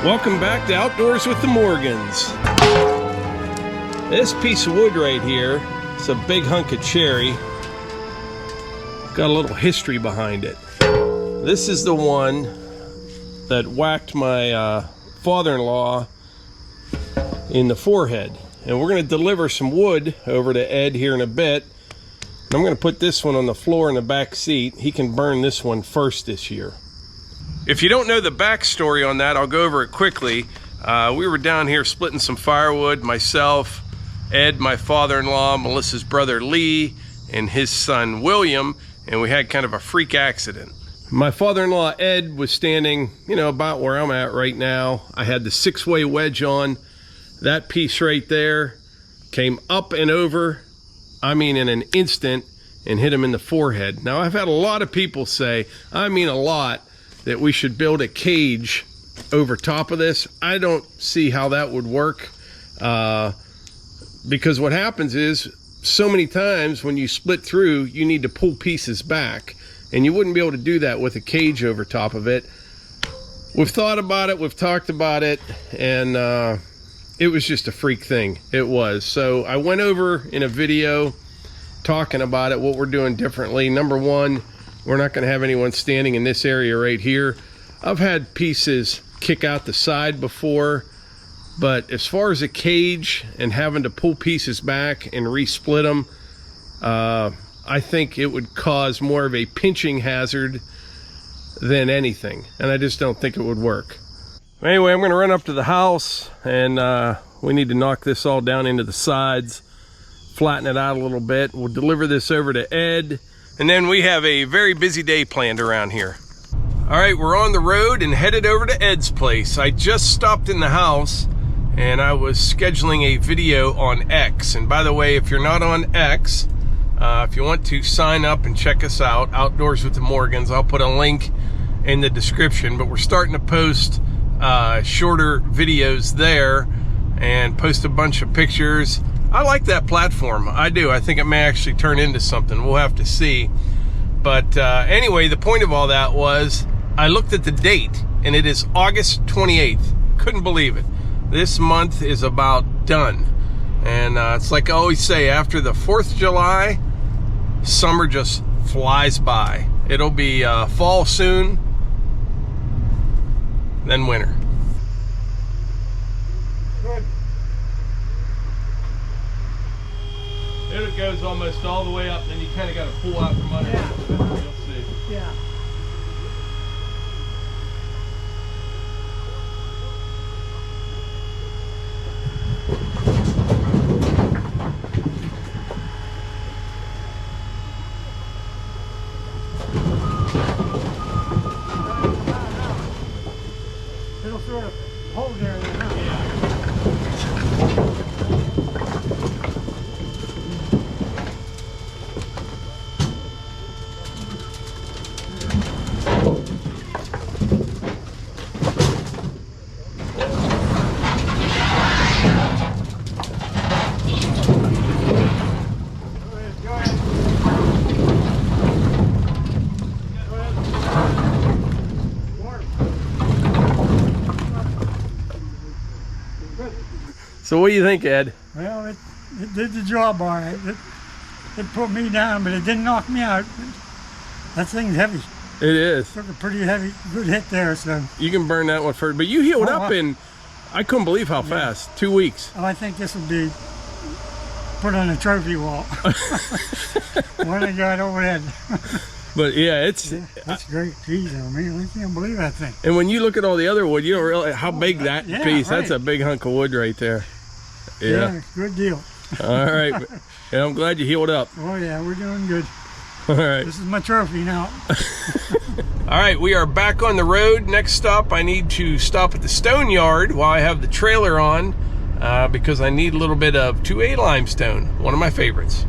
Welcome back to Outdoors with the Morgans. This piece of wood right here, it's a big hunk of cherry. Got a little history behind it. This is the one that whacked my father-in-law in the forehead. And we're going to deliver some wood over to Ed here in a bit. And I'm going to put this one on the floor in the back seat. He can burn this one first this year. If you don't know the backstory on that, I'll go over it quickly. We were down here splitting some firewood, myself, Ed, my father-in-law, Melissa's brother Lee, and his son William, and we had kind of a freak accident. My father-in-law Ed was standing, about where I'm at right now. I had the 6-way wedge on. That piece right there came up and over, in an instant, and hit him in the forehead. Now, I've had a lot of people say, a lot, that we should build a cage over top of this. I don't see how that would work, because what happens is so many times when you split through, you need to pull pieces back, and you wouldn't be able to do that with a cage over top of it. We've thought about it, we've talked about it, and it was just a freak thing. It was. So I went over in a video talking about it, what we're doing differently. Number one, we're not going to have anyone standing in this area right here. I've had pieces kick out the side before, but as far as a cage and having to pull pieces back and resplit them, I think it would cause more of a pinching hazard than anything, and I just don't think it would work. Anyway, I'm going to run up to the house, and we need to knock this all down into the sides, flatten it out a little bit. We'll deliver this over to Ed. And then we have a very busy day planned around here. All right, we're on the road and headed over to Ed's place. I just stopped in the house and I was scheduling a video on X. And by the way, if you're not on X, if you want to sign up and check us out, Outdoors with the Morgans, I'll put a link in the description. But we're starting to post shorter videos there and post a bunch of pictures. I like that platform. I do. I think it may actually turn into something. We'll have to see. But anyway, the point of all that was I looked at the date, and it is August 28th. Couldn't believe it. This month is about done. And it's like I always say, after the 4th of July, summer just flies by. It'll be fall soon, then winter. Good. It goes almost all the way up, then you kind of got to pull out from under it. You'll see. Yeah. It'll sort of hold there. So what do you think, Ed? Well, it did the job all right. It put me down, but it didn't knock me out. That thing's heavy. It is. Took a pretty heavy, good hit there. So you can burn that one first. But you healed up in, I couldn't believe how fast, 2 weeks. Oh, I think this will be put on a trophy wall when I got overhead. But yeah, it's great piece. I can't believe that thing. And when you look at all the other wood, you don't realize how big that piece. Right. That's a big hunk of wood right there. Yeah, good deal. All right. Yeah, I'm glad you healed up. Oh yeah, we're doing good. All right. This is my trophy now. All right, we are back on the road. Next stop, I need to stop at the stone yard while I have the trailer on because I need a little bit of 2A limestone, one of my favorites.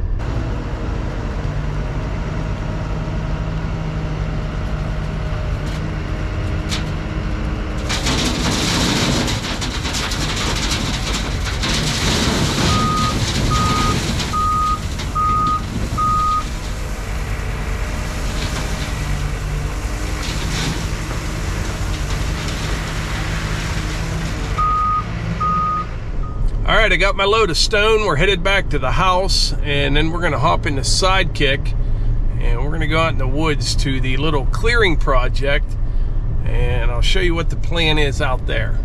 right, I got my load of stone. We're headed back to the house, and then we're gonna hop in the SideKick, and we're gonna go out in the woods to the little clearing project, and I'll show you what the plan is out there.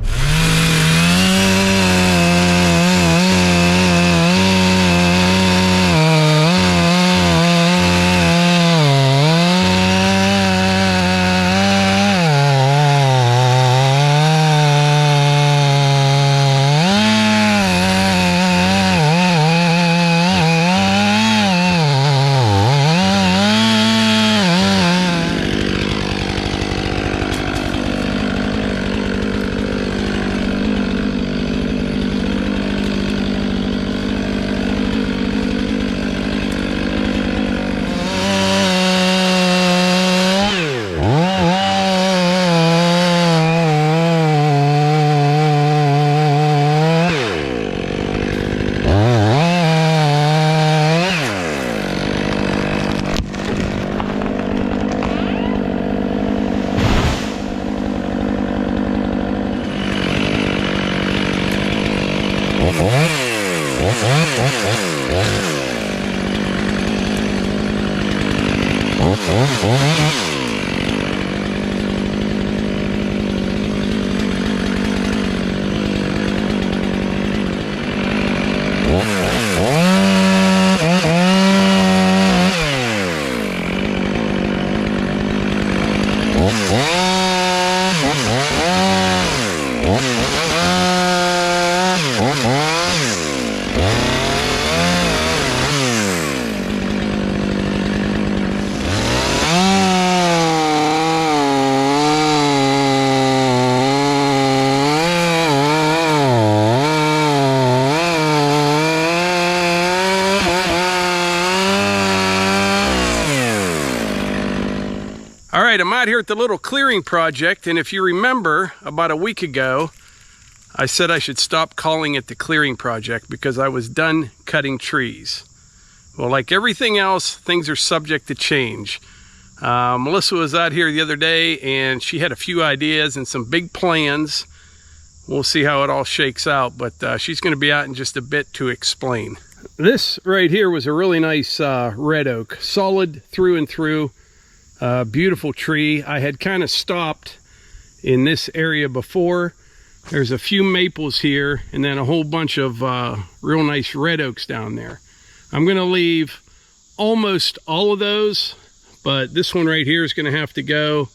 I'm out here at the little clearing project, and if you remember, about a week ago, I said I should stop calling it the clearing project because I was done cutting trees. Well, like everything else, things are subject to change. Melissa was out here the other day, and she had a few ideas and some big plans. We'll see how it all shakes out, but she's going to be out in just a bit to explain. This right here was a really nice red oak, solid through and through. Beautiful tree. I had kind of stopped in this area before. There's a few maples here and then a whole bunch of real nice red oaks down there. I'm going to leave almost all of those, but this one right here is going to have to go.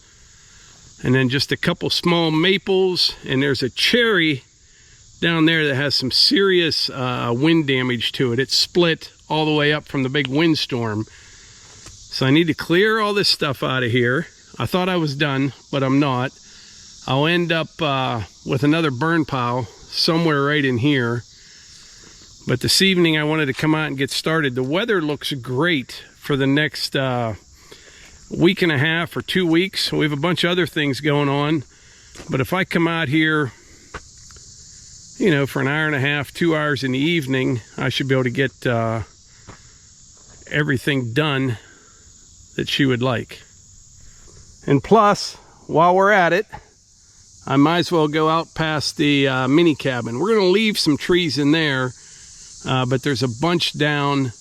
And then just a couple small maples, and there's a cherry down there that has some serious wind damage to it. It's split all the way up from the big windstorm. So I need to clear all this stuff out of here. I thought I was done, but I'm not. I'll end up with another burn pile somewhere right in here. But this evening I wanted to come out and get started. The weather looks great for the next week and a half or 2 weeks. We have a bunch of other things going on. But if I come out here, you know, for an hour and a half, 2 hours in the evening, I should be able to get everything done that she would like. And plus, while we're at it, I might as well go out past the mini cabin. We're going to leave some trees in there, but there's a bunch down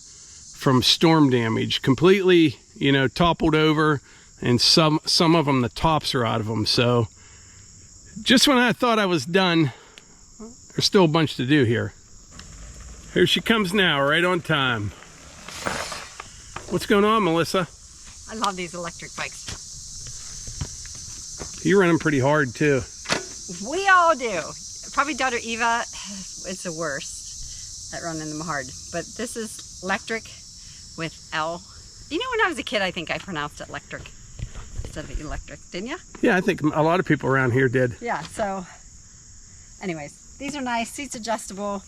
from storm damage, completely, you know, toppled over, and some of them, the tops are out of them. So just when I thought I was done, there's still a bunch to do here. Here she comes now, right on time. What's going on, Melissa? I love these electric bikes. You run them pretty hard too. We all do. Probably daughter Eva is the worst at running them hard. But this is electric with L. You know, when I was a kid, I think I pronounced it electric instead of electric, didn't you? Yeah, I think a lot of people around here did. Yeah, so anyways, these are nice, seats adjustable,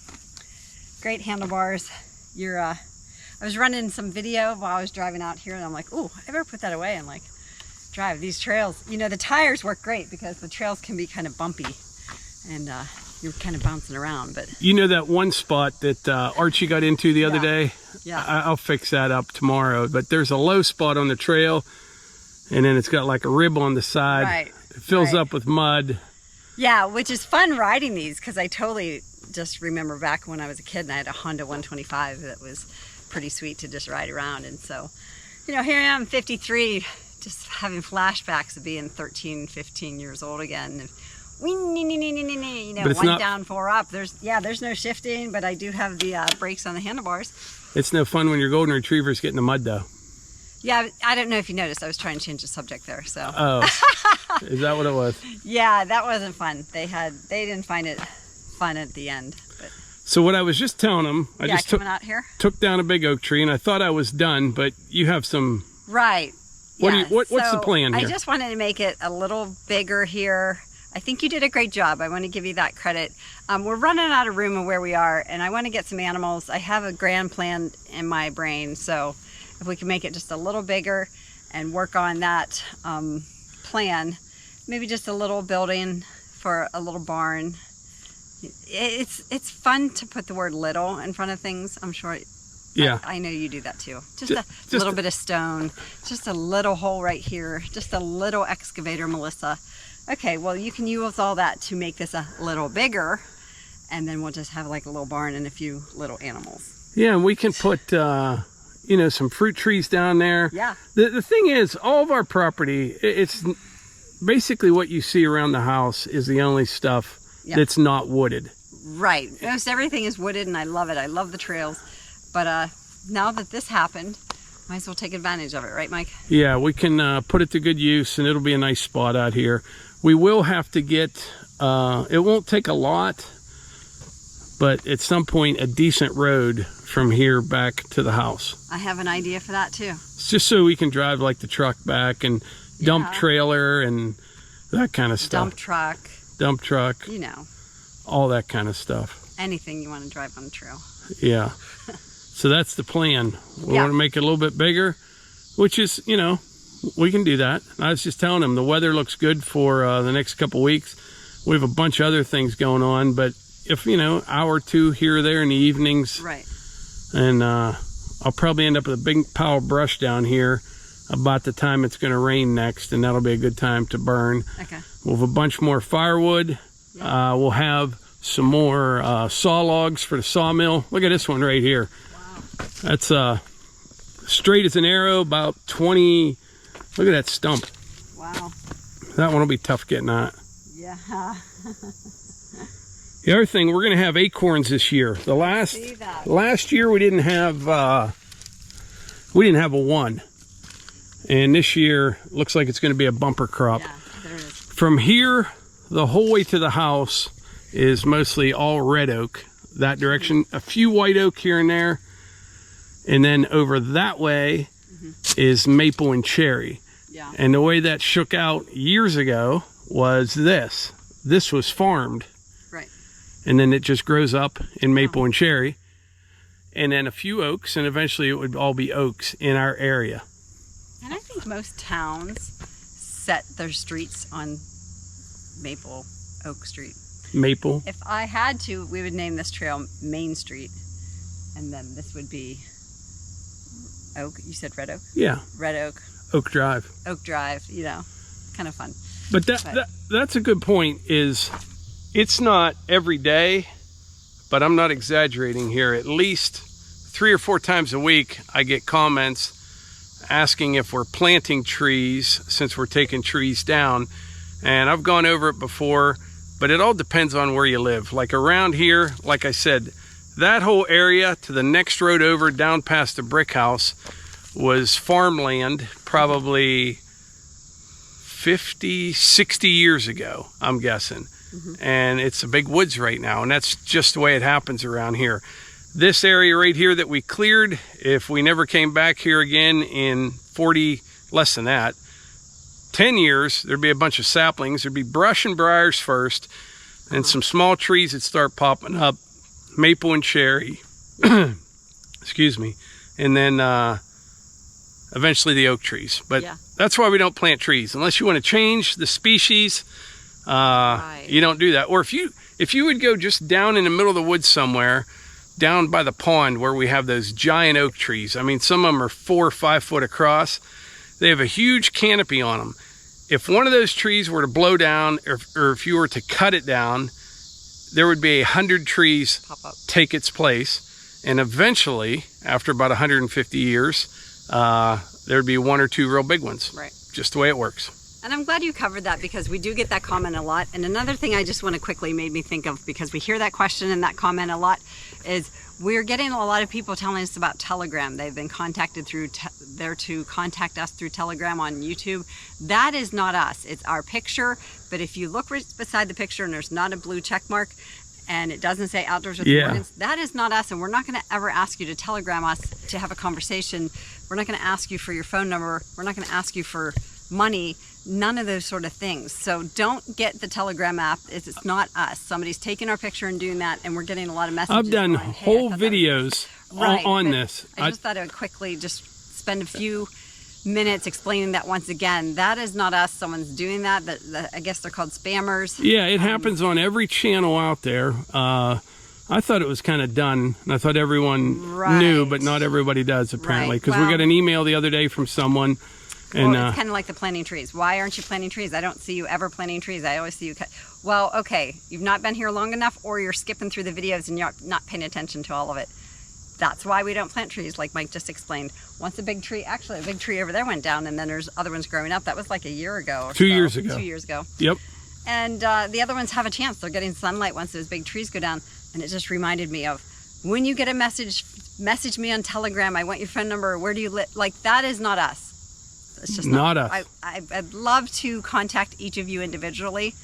great handlebars. I was running some video while I was driving out here, and I'm like, oh, I better put that away and like drive these trails. You know, the tires work great because the trails can be kind of bumpy, and you're kind of bouncing around. But you know that one spot that Archie got into the other day? Yeah. I'll fix that up tomorrow. But there's a low spot on the trail, and then it's got like a rib on the side. Right. It fills up with mud. Yeah, which is fun riding these because I totally just remember back when I was a kid and I had a Honda 125 that was pretty sweet to just ride around. And so, you know, here I am, 53, just having flashbacks of being 13, 15 years old again. And you know, one down, four up. There's no shifting, but I do have the brakes on the handlebars. It's no fun when your golden retrievers get in the mud, though. Yeah, I don't know if you noticed. I was trying to change the subject there. So. Oh, is that what it was? Yeah, that wasn't fun. They didn't find it fun at the end. But. So what I was just telling them, I just took down a big oak tree, and I thought I was done, but you have some. Right. What's the plan here? I just wanted to make it a little bigger here. I think you did a great job. I want to give you that credit. We're running out of room of where we are, and I want to get some animals. I have a grand plan in my brain, so if we can make it just a little bigger and work on that plan, maybe just a little building for a little barn. It's fun to put the word little in front of things. I'm sure. Yeah. I know you do that too. Just a little bit of stone, just a little hole right here, just a little excavator, Melissa. Okay, well, you can use all that to make this a little bigger, and then we'll just have like a little barn and a few little animals. Yeah, and we can put, you know, some fruit trees down there. Yeah. The thing is, all of our property, it's basically what you see around the house is the only stuff that's not wooded. Right. Most everything is wooded, and I love it. I love the trails. But now that this happened, might as well take advantage of it, right, Mike? Yeah, we can put it to good use, and it'll be a nice spot out here. We will have to get, it won't take a lot, but at some point, a decent road from here back to the house. I have an idea for that, too. It's just so we can drive, like, the truck back and dump trailer and that kind of stuff. Dump truck. You know. All that kind of stuff. Anything you want to drive on the trail. Yeah. So that's the plan. We want to make it a little bit bigger, which is, you know, we can do that. I was just telling them the weather looks good for the next couple weeks. We have a bunch of other things going on, but if, you know, hour or two here or there in the evenings. Right. And I'll probably end up with a big pile of brush down here about the time it's going to rain next, and that'll be a good time to burn. Okay. We'll have a bunch more firewood. Yeah. We'll have some more saw logs for the sawmill. Look at this one right here. Wow. That's straight as an arrow, about 20. Look at that stump. Wow. That one will be tough getting at. Yeah. The other thing, we're going to have acorns this year. The last year we didn't have a one, and this year looks like it's going to be a bumper crop. Yeah, there it is. From here, the whole way to the house is mostly all red oak. That direction, a few white oak here and there, and then over that way is maple and cherry. Yeah. And the way that shook out years ago was this. This was farmed. Right. And then it just grows up in maple and cherry. And then a few oaks, and eventually it would all be oaks in our area. And I think most towns set their streets on Maple Oak Street. Maple. If I had to, we would name this trail Main Street. And then this would be Oak. You said Red Oak? Yeah. Red Oak. Oak Drive. Oak Drive, you know, kind of fun. But that's a good point, is it's not every day, but I'm not exaggerating here. At least 3 or 4 times a week, I get comments asking if we're planting trees since we're taking trees down. And I've gone over it before, but it all depends on where you live. Like around here, like I said, that whole area to the next road over down past the brick house was farmland probably 50, 60 years ago, I'm guessing. And it's a big woods right now, and that's just the way it happens around here. This area right here that we cleared, if we never came back here again in 40, less than that, 10 years, there'd be a bunch of saplings. There'd be brush and briars first, and some small trees that start popping up, maple and cherry, excuse me, and then eventually the oak trees. But that's why we don't plant trees. Unless you want to change the species, you don't do that. Or if you would go just down in the middle of the woods somewhere, down by the pond where we have those giant oak trees. I mean, some of them are 4 or 5 foot across. They have a huge canopy on them. If one of those trees were to blow down, or if you were to cut it down, there would be 100 trees Pop up. take its place, and eventually, after about 150 years, there'd be 1 or 2 real big ones. Right. Just the way it works. And I'm glad you covered that, because we do get that comment a lot. And another thing I just want to quickly made me think of, because we hear that question and that comment a lot, is we're getting a lot of people telling us about Telegram. They've been contacted through there to contact us through Telegram on YouTube. That is not us. It's our picture. But if you look right beside the picture and there's not a blue check mark and it doesn't say Outdoors with Morgans, that is not us. And we're not going to ever ask you to Telegram us to have a conversation. We're not going to ask you for your phone number. We're not going to ask you for money. None of those sort of things. So don't get the Telegram app. It's not us. Somebody's taking our picture and doing that, and we're getting a lot of messages. I've done going, hey, whole videos on this. I just thought I would quickly just spend a few minutes explaining that once again. That is not us. Someone's doing that. I guess they're called spammers. Yeah, it happens on every channel out there. I thought it was kind of done, and I thought everyone knew, but not everybody does, apparently. Because we got an email the other day from someone. And, well, it's kind of like the planting trees. Why aren't you planting trees? I don't see you ever planting trees. I always see you cut. Well, okay, you've not been here long enough, or you're skipping through the videos and you're not paying attention to all of it. That's why we don't plant trees, like Mike just explained. Once a big tree, actually a big tree over there went down, and then there's other ones growing up. That was like a year ago or 2 years ago. 2 years ago. Yep. And the other ones have a chance. They're getting sunlight once those big trees go down. And it just reminded me of, when you get a message me on Telegram. I want your phone number. Where do you live? Like, that is not us. It's just not us. I'd love to contact each of you individually.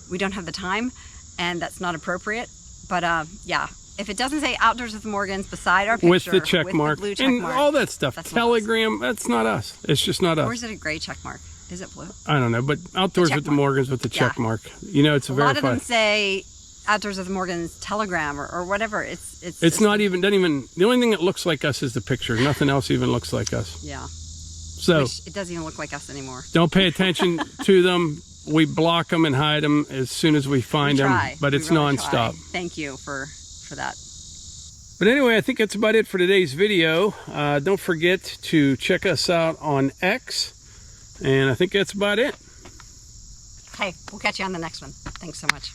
We don't have the time, and that's not appropriate. But yeah, if it doesn't say Outdoors with Morgans beside our picture with the check mark, the blue check and mark, all that stuff, that's Telegram, that's not us. It's just not us. Or is it a gray check mark? Is it blue? I don't know, but Outdoors with the Morgans with the check mark. You know, it's a lot of them say Outdoors with Morgans Telegram or whatever. It's not even, doesn't even, the only thing that looks like us is the picture. Nothing else even looks like us. Yeah. So it doesn't even look like us anymore. Don't pay attention to them. We block them and hide them as soon as we find them, but it's really nonstop. Thank you for that. But anyway, I think that's about it for today's video. Don't forget to check us out on X, and I think that's about it. Hey, we'll catch you on the next one. Thanks so much.